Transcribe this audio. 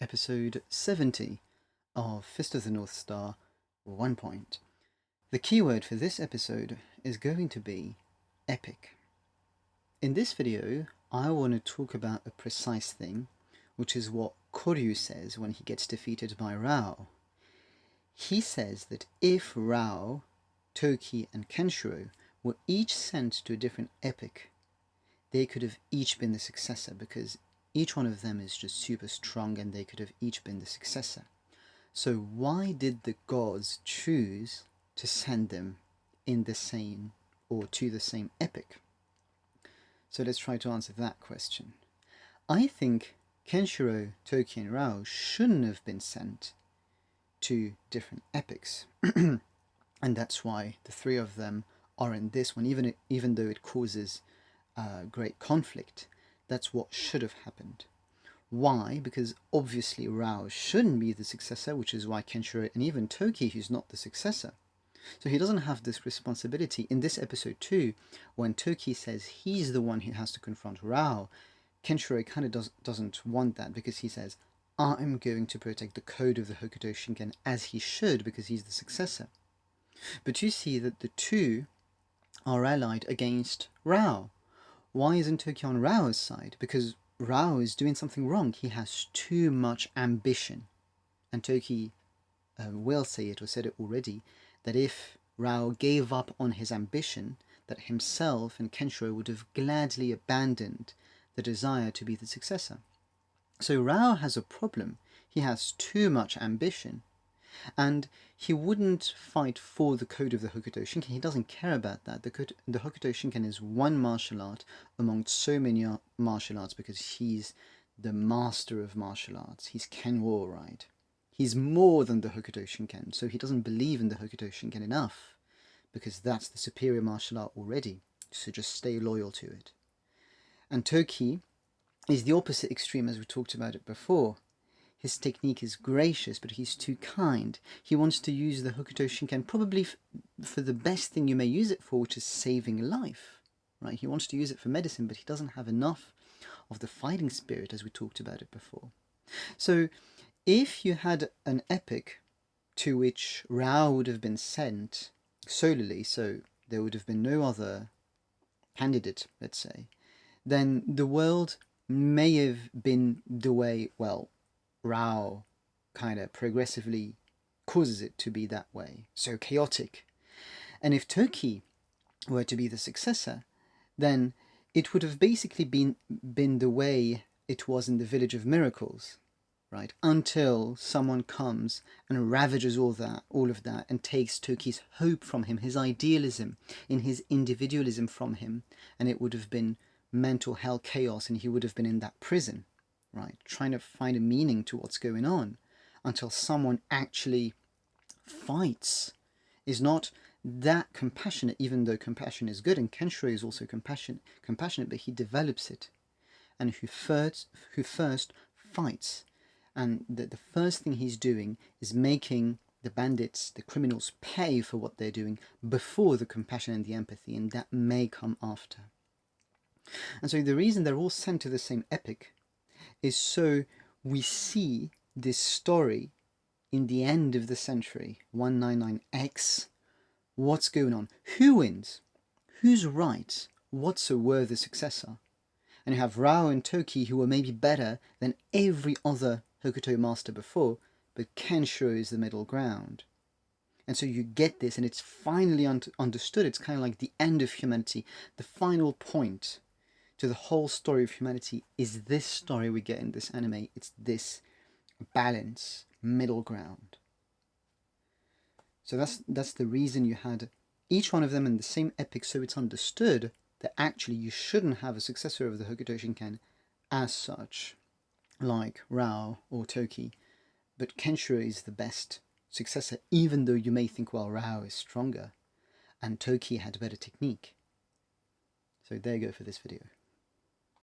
episode 70 of Fist of the North Star 1 Point. The keyword for this episode is going to be epic. In this video, I want to talk about a precise thing, which is what Koryu says when he gets defeated by Rao. He says that if Rao, Toki and Kenshiro were each sent to a different epic, they could have each been the successor, because each one of them is just super strong and they could have each been the successor. So why did the gods choose to send them in the same or to the same epic? So let's try to answer that question. I think Kenshiro, Toki and Rao shouldn't have been sent to different epics. And that's why the three of them are in this one, even though it causes great conflict. That's what should have happened. Why? Because obviously Rao shouldn't be the successor, which is why Kenshiro and even Toki, who's not the successor. So he doesn't have this responsibility. In this episode too, when Toki says he's the one who has to confront Rao, Kenshiro kind of doesn't want that, because he says, I'm going to protect the code of the Hokuto Shinken, as he should, because he's the successor. But you see that the two are allied against Rao. Why isn't Toki on Rao's side? Because Rao is doing something wrong. He has too much ambition. And Toki will say it, or said it already, that if Rao gave up on his ambition, that himself and Kenshiro would have gladly abandoned the desire to be the successor. So Rao has a problem. He has too much ambition. And he wouldn't fight for the code of the Hokuto Shinken. He doesn't care about that. The Hokuto Shinken is one martial art among so many martial arts, because he's the master of martial arts. He's Kenwo, right? He's more than the Hokuto Shinken, so he doesn't believe in the Hokuto Shinken enough, because that's the superior martial art already, so just stay loyal to it. And Toki is the opposite extreme, as we talked about it before. His technique is gracious, but he's too kind. He wants to use the Hokuto Shinken probably for the best thing you may use it for, which is saving life, right? He wants to use it for medicine, but he doesn't have enough of the fighting spirit, as we talked about it before. So if you had an epic to which Rao would have been sent solely, so there would have been no other candidate, let's say, then the world may have been the way, well, Rao kind of progressively causes it to be that way, so chaotic. And if Toki were to be the successor, then it would have basically been the way it was in the Village of Miracles, right? Until someone comes and ravages all of that, and takes Toki's hope from him, his idealism, in his individualism from him, and it would have been mental hell chaos, and he would have been in that prison, right, trying to find a meaning to what's going on, until someone actually fights, is not that compassionate, even though compassion is good, and Kenshiro is also compassionate, but he develops it, and who first fights, and the first thing he's doing is making the bandits, the criminals, pay for what they're doing before the compassion and the empathy, and that may come after. And so the reason they're all sent to the same epic is so we see this story in the end of the century, 199X, what's going on, who wins, who's right, what's a worthy successor. And you have Rao and Toki, who are maybe better than every other Hokuto master before, but Kenshiro is the middle ground. And so you get this, and it's finally understood. It's kind of like the end of humanity, the final point to the whole story of humanity is this story we get in this anime. It's this balance, middle ground. So that's the reason you had each one of them in the same epic, so it's understood that actually you shouldn't have a successor of the Hokuto Shinken as such, like Rao or Toki, but Kenshiro is the best successor, even though you may think, well, Rao is stronger and Toki had better technique. So there you go for this video.